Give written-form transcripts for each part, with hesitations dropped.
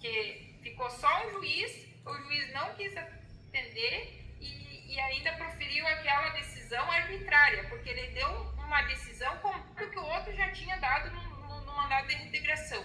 que ficou só um juiz, o juiz não quis atender e ainda proferiu aquela decisão arbitrária, porque ele deu uma decisão como que o outro já tinha dado no mandado de reintegração,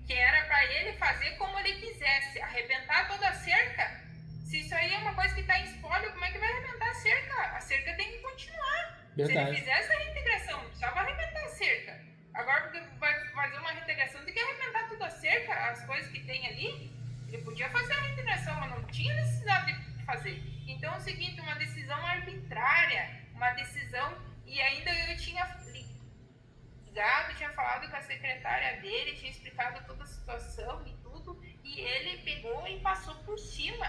que era para ele fazer como ele quisesse, arrebentar toda a cerca. Se isso aí é uma coisa que está em espólio, como é que vai arrebentar a cerca? A cerca tem que continuar. Verdade. Se ele fizesse a reintegração, não precisava arrebentar a cerca. Agora, porque vai fazer uma reintegração, tem que arrebentar toda a cerca, as coisas que tem ali. Ele podia fazer a reintegração, mas não tinha necessidade de fazer. Então, é o seguinte, uma decisão arbitrária, uma decisão, e ainda eu tinha ligado, tinha falado com a secretária dele, tinha explicado toda a situação e tudo, e ele pegou e passou por cima.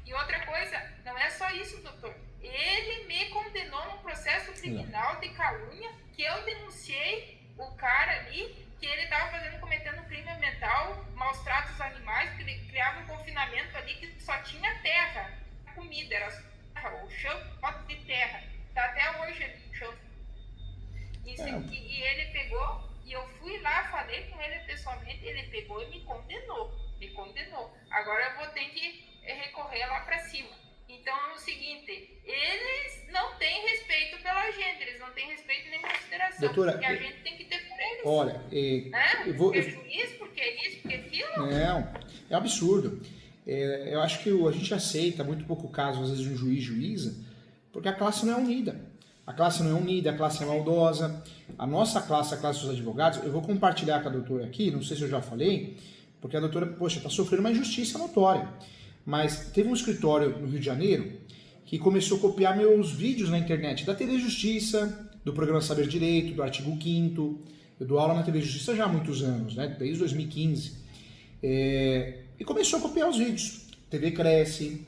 E outra coisa, não é só isso, doutor. Ele me condenou num processo criminal de calúnia, que eu denunciei o cara ali, que ele estava cometendo um crime ambiental, maus tratos aos animais, porque ele criava um confinamento ali que só tinha terra, comida, era só terra, o chão, foto de terra. Está até hoje ali o chão. E ele pegou, e eu fui lá, falei com ele pessoalmente, ele pegou e me condenou. Agora eu vou ter que recorrer lá para cima. Então é o seguinte, eles não têm respeito pela gente, eles não têm respeito nem consideração. Doutora, porque a gente tem que ter por eles. Olha, Porque é juiz, porque é isso, porque é aquilo. Não, é um absurdo. Eu acho que a gente aceita muito pouco caso, às vezes, de um juíza, porque a classe não é unida. A classe é maldosa. A nossa classe, a classe dos advogados, eu vou compartilhar com a doutora aqui, não sei se eu já falei, porque a doutora, está sofrendo uma injustiça notória. Mas teve um escritório no Rio de Janeiro que começou a copiar meus vídeos na internet da TV Justiça, do programa Saber Direito, do Artigo 5º. Eu dou aula na TV Justiça já há muitos anos, né? Desde 2015. E começou a copiar os vídeos. TV Cresce,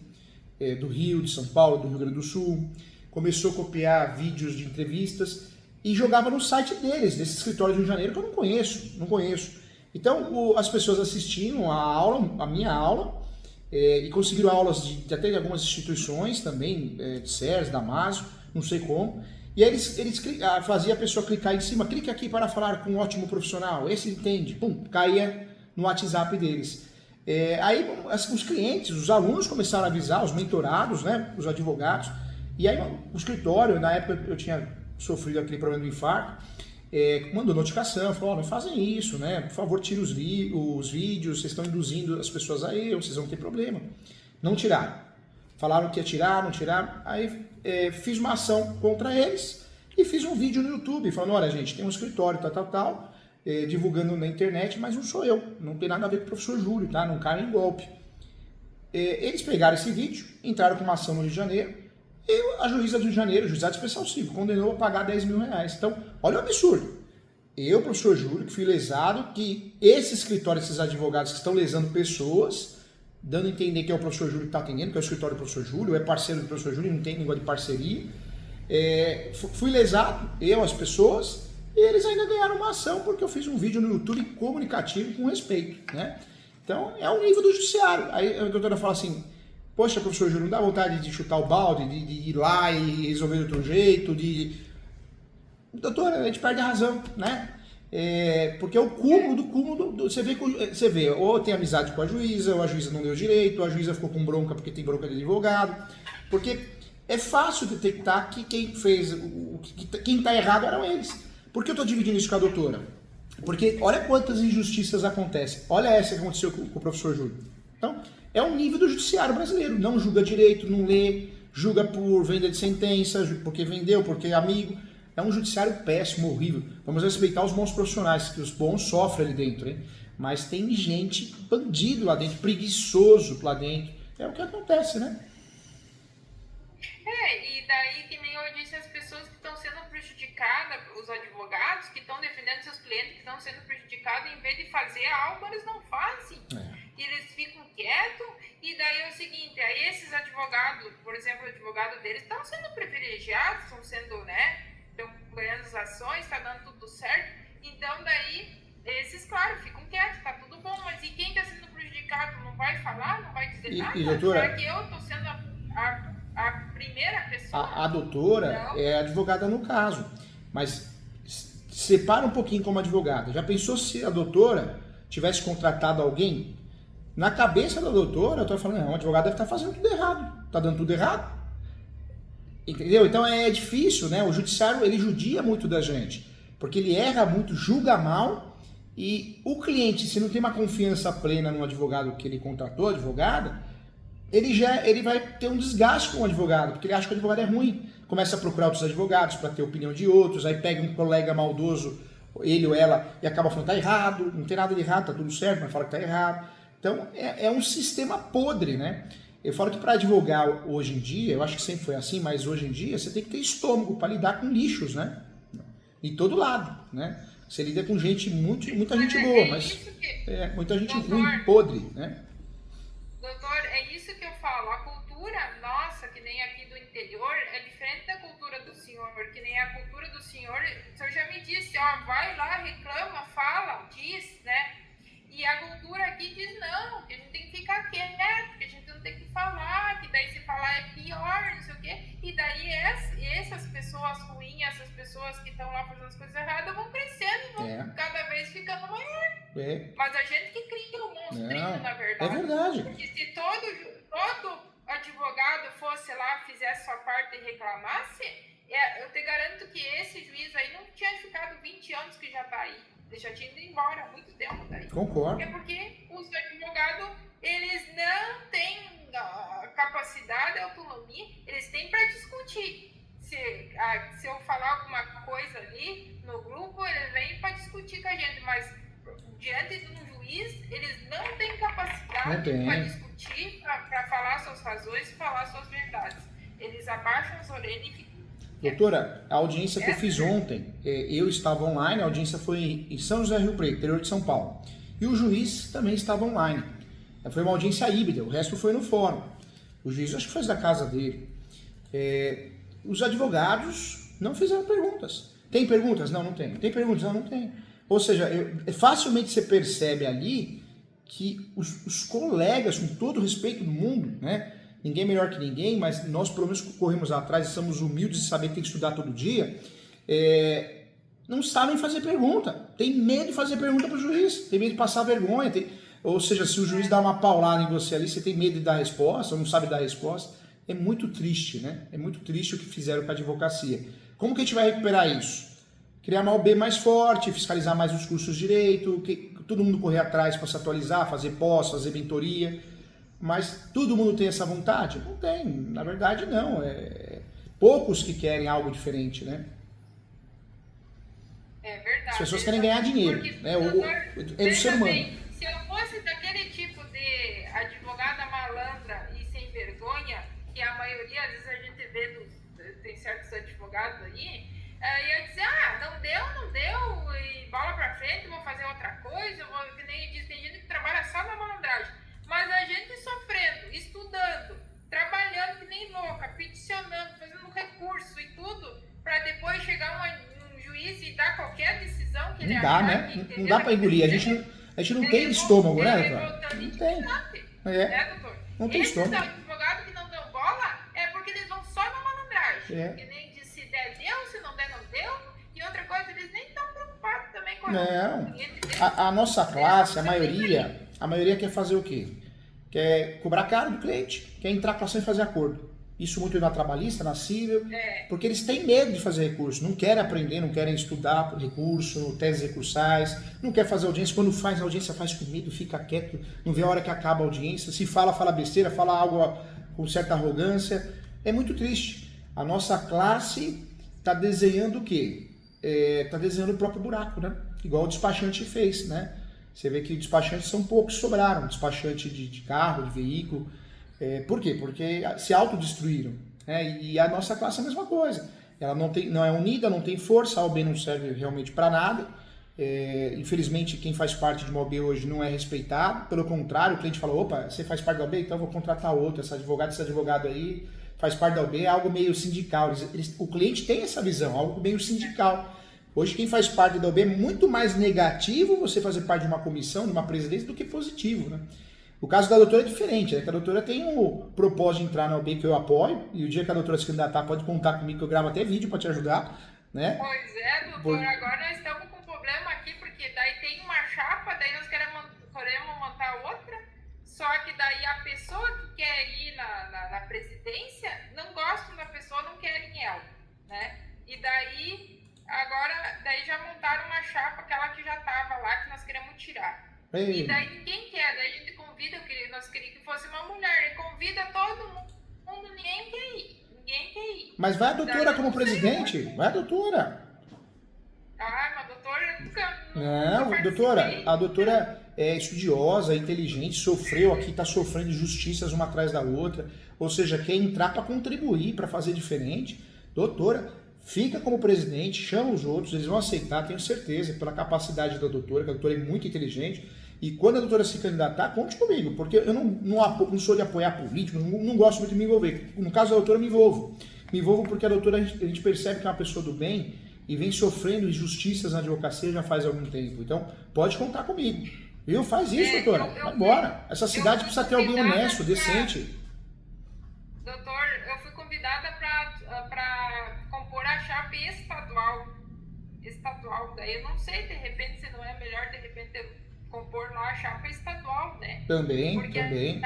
do Rio, de São Paulo, do Rio Grande do Sul. Começou a copiar vídeos de entrevistas e jogava no site deles, desse escritório do Rio de Janeiro, que eu não conheço. Então, as pessoas assistiam a minha aula, e conseguiram aulas de até de algumas instituições também, de SERS, Damásio, não sei como. E aí eles faziam a pessoa clicar em cima, clique aqui para falar com um ótimo profissional, esse entende, pum, caía no WhatsApp deles. Aí os clientes, os alunos começaram a avisar, os mentorados, né, os advogados, e aí o escritório, na época eu tinha sofrido aquele problema do infarto, mandou notificação, falou, não fazem isso, né? Por favor, tire os vídeos, vocês estão induzindo as pessoas a erro, vocês vão ter problema. Não tiraram. Falaram que ia tirar, não tiraram. Aí fiz uma ação contra eles e fiz um vídeo no YouTube, falando, olha gente, tem um escritório, tal, divulgando na internet, mas não sou eu, não tem nada a ver com o professor Júlio, tá? Não caem em golpe. Eles pegaram esse vídeo, entraram com uma ação no Rio de Janeiro, e a juíza do Rio de Janeiro, juizado especial civil, condenou a pagar 10 mil reais. Então, olha o absurdo. Eu, professor Júlio, que fui lesado, que esse escritório, esses advogados que estão lesando pessoas, dando a entender que é o professor Júlio que está atendendo, que é o escritório do professor Júlio, é parceiro do professor Júlio, não tem negócio de parceria. Fui lesado, eu, as pessoas, e eles ainda ganharam uma ação porque eu fiz um vídeo no YouTube comunicativo com respeito, né? Então, é o nível do judiciário. Aí a doutora fala assim, poxa, professor Júlio, não dá vontade de chutar o balde, de ir lá e resolver de outro jeito, Doutora, a gente perde a razão, né? Porque é o cúmulo do cúmulo. Você vê, ou tem amizade com a juíza, ou a juíza não deu direito, ou a juíza ficou com bronca porque tem bronca de advogado. Porque é fácil detectar que quem está errado eram eles. Por que eu estou dividindo isso com a doutora? Porque olha quantas injustiças acontecem. Olha essa que aconteceu com o professor Júlio. Então, é o nível do judiciário brasileiro. Não julga direito, não lê, julga por venda de sentença, porque vendeu, porque é amigo. É um judiciário péssimo, horrível. Vamos respeitar os bons profissionais, que os bons sofrem ali dentro, hein? Mas tem gente bandido lá dentro, preguiçoso lá dentro. É o que acontece, né? E daí, que nem eu disse, as pessoas que estão sendo prejudicadas, os advogados que estão defendendo seus clientes, que estão sendo prejudicados, em vez de fazer algo, eles não fazem. Eles ficam quietos, e daí é o seguinte, aí esses advogados, por exemplo, o advogado deles, estão sendo privilegiados, estão sendo, né? Estão ganhando as ações, está dando tudo certo. Então, daí, esses, claro, ficam quietos, está tudo bom. Mas e quem está sendo prejudicado não vai falar, não vai dizer nada? Doutora, será que eu estou sendo a primeira pessoa? A doutora é advogada no caso. Mas separa um pouquinho como advogada. Já pensou se a doutora tivesse contratado alguém, na cabeça da doutora, eu tô falando, não, o advogado deve estar fazendo tudo errado, tá dando tudo errado. Entendeu? Então é difícil, né? O judiciário, ele judia muito da gente, porque ele erra muito, julga mal, e o cliente, se não tem uma confiança plena no advogado que ele contratou, advogada, ele vai ter um desgaste com o advogado, porque ele acha que o advogado é ruim. Começa a procurar outros advogados para ter opinião de outros, aí pega um colega maldoso, ele ou ela, e acaba falando, tá errado, não tem nada de errado, tá tudo certo, mas fala que tá errado. Então é um sistema podre, né? Eu falo que para advogar hoje em dia, eu acho que sempre foi assim, mas hoje em dia você tem que ter estômago para lidar com lixos, né? Em todo lado, né? Você lida com gente, muita gente boa, mas muita gente ruim, podre, né? Doutor, é isso que eu falo. A cultura nossa, que nem aqui do interior, é diferente da cultura do senhor, que nem a cultura do senhor. O senhor já me disse, ó, vai lá, reclama, fala, diz, né? E a cultura aqui diz não, que a gente tem que ficar quieto, que a gente não tem que falar, que daí se falar é pior, não sei o quê. E daí essas pessoas ruins, essas pessoas que estão lá fazendo as coisas erradas vão crescendo e vão cada vez ficando maior. Mas a gente que cria o monstrinho, na verdade. É verdade. Porque se todo advogado fosse lá, fizesse sua parte e reclamasse, eu te garanto que esse juiz aí não tinha ficado 20 anos que já tá aí. Ele já tinha ido embora há muito tempo daí. Concordo. É porque os advogados, eles não têm capacidade, autonomia, eles têm para discutir. Se eu falar alguma coisa ali no grupo, eles vêm para discutir com a gente, mas diante de um juiz, eles não têm capacidade para discutir, para falar suas razões, falar suas verdades. Eles abaixam as orelhas e ficam. Doutora, a audiência que eu fiz ontem, eu estava online, a audiência foi em São José do Rio Preto, interior de São Paulo. E o juiz também estava online. Foi uma audiência híbrida, o resto foi no fórum. O juiz, acho que foi da casa dele. Os advogados não fizeram perguntas. Tem perguntas? Não, não tem. Tem perguntas? Não, não tem. Ou seja, facilmente você percebe ali que os colegas, com todo o respeito do mundo, né? Ninguém melhor que ninguém, mas nós pelo menos corremos atrás e somos humildes de saber que tem que estudar todo dia, não sabem fazer pergunta. Tem medo de fazer pergunta para o juiz, tem medo de passar vergonha. Ou seja, se o juiz dá uma paulada em você ali, você tem medo de dar resposta, ou não sabe dar resposta. É muito triste, né? É muito triste o que fizeram com a advocacia. Como que a gente vai recuperar isso? Criar uma OAB mais forte, fiscalizar mais os cursos de direito, todo mundo correr atrás para se atualizar, fazer pós, fazer mentoria. Mas todo mundo tem essa vontade? Não tem, na verdade não. Poucos que querem algo diferente, né? É verdade. As pessoas querem ganhar dinheiro. Porque, né? É do ser humano. Se eu fosse daquele tipo de advogada malandra e sem vergonha, que a maioria, às vezes a gente vê, tem certos advogados aí, ia dizer, não deu, e bola pra frente, vou fazer outra coisa, que nem diz, tem gente que trabalha só na malandragem. Mas a gente sofrendo, estudando, trabalhando que nem louca, peticionando, fazendo recurso e tudo, para depois chegar um juiz e dar qualquer decisão que ele achar. Não dá, né? Não dá para engolir. A gente não tem estômago, né, doutor? Não tem. Doutor? Não tem estômago. Esses advogados que não dão bola é porque eles vão só na malandragem. Que nem diz, se der, deu, se não der, não deu. E outra coisa, eles nem estão preocupados também com a nossa classe, a maioria quer fazer o quê? Quer cobrar caro do cliente, quer entrar com ação e fazer acordo. Isso muito na trabalhista, na civil, porque eles têm medo de fazer recurso, não querem aprender, não querem estudar por recurso, teses recursais, não quer fazer audiência, quando faz audiência faz com medo, fica quieto, não vê a hora que acaba a audiência, se fala besteira, fala algo com certa arrogância, é muito triste. A nossa classe está desenhando o quê? Está desenhando o próprio buraco, né? Igual o despachante fez, né? Você vê que despachantes são poucos, sobraram, despachante de carro, de veículo. Por quê? Porque se autodestruíram. Né? E a nossa classe é a mesma coisa. Ela não é unida, não tem força, a OAB não serve realmente para nada. Infelizmente, quem faz parte de uma OAB hoje não é respeitado. Pelo contrário, o cliente fala, opa, você faz parte da OAB? Então eu vou contratar outro. Esse advogado aí faz parte da OAB, é algo meio sindical. O cliente tem essa visão, algo meio sindical. Hoje, quem faz parte da OAB é muito mais negativo você fazer parte de uma comissão, de uma presidência, do que positivo, né? O caso da doutora é diferente, né? Que a doutora tem o propósito de entrar na OAB que eu apoio, e o dia que a doutora se candidatar pode contar comigo, que eu gravo até vídeo para te ajudar, né? Pois é, doutor, agora nós estamos com um problema aqui, porque daí tem uma chapa, daí nós queremos daí a pessoa que quer ir na presidência não gosta da pessoa, não querem ela, né? E daí, agora, daí já montaram uma chapa, aquela que já tava lá, que nós queremos tirar. Ei. E daí ninguém quer, daí a gente convida, nós queríamos que fosse uma mulher, e convida todo mundo, ninguém quer ir, ninguém quer ir. Mas vai a doutora Daí, como não sei, presidente, vai a doutora. mas a doutora nunca Não, doutora, a doutora é estudiosa, é inteligente, sofreu aqui, está sofrendo injustiças uma atrás da outra, ou seja, quer entrar para contribuir, para fazer diferente. Doutora, fica como presidente, chama os outros, eles vão aceitar, tenho certeza, pela capacidade da doutora, que a doutora é muito inteligente, e quando a doutora se candidatar, conte comigo, porque eu não sou de apoiar político, não gosto muito de me envolver. No caso da doutora, me envolvo. Me envolvo porque a doutora, a gente percebe que é uma pessoa do bem, e vem sofrendo injustiças na advocacia já faz algum tempo. Então, pode contar comigo. Viu? Faz isso, doutora. Vai embora. Essa cidade precisa ter alguém honesto, decente. Doutor, eu fui convidada para compor a chapa estadual. Daí eu não sei, de repente, se não é melhor, de repente, compor lá a chapa estadual, né? Também. Aqui,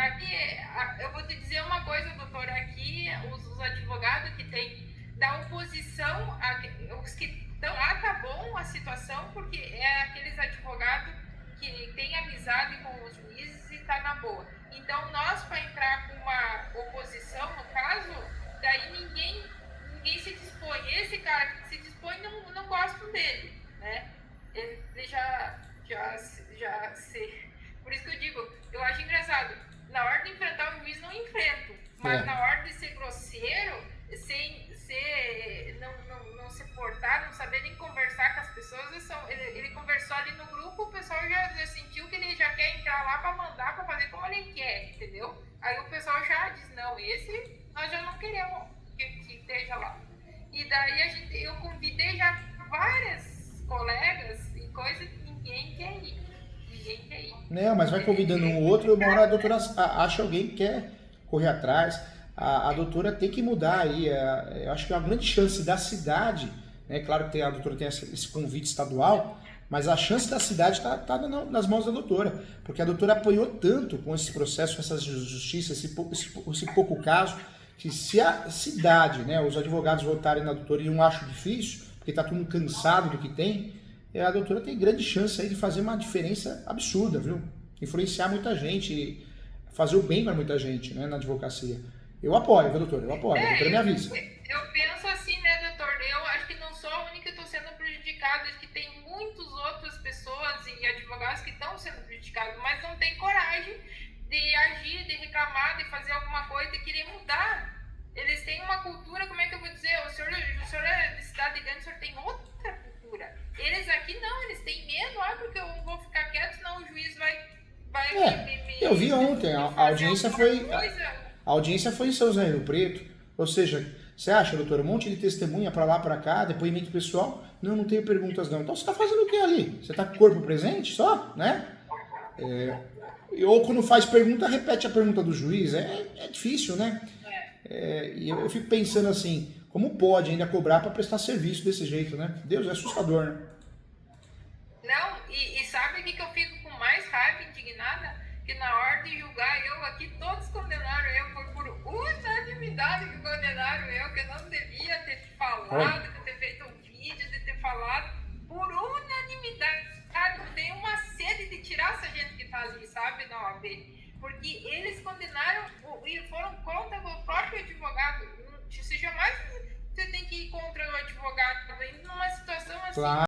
eu vou te dizer uma coisa, doutor. Aqui, os advogados que tem da oposição, os que estão lá, tá bom a situação, porque é aqueles advogados que têm amizade com os juízes e tá na boa. Então, nós, para entrar com uma oposição, no caso, daí ninguém se dispõe. Esse cara que se dispõe, não gosto dele, né? Ele já se... Por isso que eu digo, eu acho engraçado, na hora de enfrentar o juiz, não enfrento, mas na hora de ser grosseiro, não se portar, não saber nem conversar com as pessoas, ele conversou ali no grupo, o pessoal já sentiu que ele já quer entrar lá para mandar, para fazer como ele quer, entendeu? Aí o pessoal já diz, não, esse nós já não queremos que esteja lá. E daí eu convidei já várias colegas e coisa que ninguém quer ir. Não, mas vai convidando um outro, uma hora a doutora acha alguém que quer correr atrás. A doutora tem que mudar aí. Eu acho que é uma grande chance da cidade, né? Claro que a doutora tem esse convite estadual, mas a chance da cidade está nas mãos da doutora, porque a doutora apoiou tanto com esse processo, com essas justiças, esse pouco caso, que se a cidade, né, os advogados votarem na doutora, e eu acho difícil, porque está todo mundo cansado do que tem, a doutora tem grande chance aí de fazer uma diferença absurda, viu? Influenciar muita gente, fazer o bem para muita gente, né, na advocacia. Eu apoio, viu, doutora? Eu apoio. A doutora me avisa. Eu penso assim, né, doutor? Eu acho que não sou a única que estou sendo prejudicada, acho que tem muitas outras pessoas e advogados que estão sendo prejudicados, mas não tem coragem de agir, de reclamar, de fazer alguma coisa, de querer mudar. Eles têm uma cultura, como é que eu vou dizer? O senhor é de cidade grande, o senhor tem outra cultura. Eles aqui não, eles têm medo, porque eu vou ficar quieto, senão o juiz vai eu vi ontem, a audiência foi... A audiência foi em São José do Rio Preto, ou seja, você acha, doutora, um monte de testemunha para lá, para cá, depoimento pessoal, não tenho perguntas não. Então você está fazendo o que ali? Você está com o corpo presente só, né? Ou quando faz pergunta, repete a pergunta do juiz, é difícil, né? E eu fico pensando assim, como pode ainda cobrar para prestar serviço desse jeito, né? Deus, é assustador, né? Não, e sabe o que eu fico com mais raiva, indignada? Que na hora de julgar eu aqui, todos condenaram eu, foi por unanimidade que condenaram eu, que eu não devia ter falado, de ter feito um vídeo, de ter falado, por unanimidade. Eu tenho uma sede de tirar essa gente que tá ali, sabe, na OAB. Porque eles condenaram e foram contra o próprio advogado. Se jamais você tem que ir contra o advogado, numa situação assim... Claro.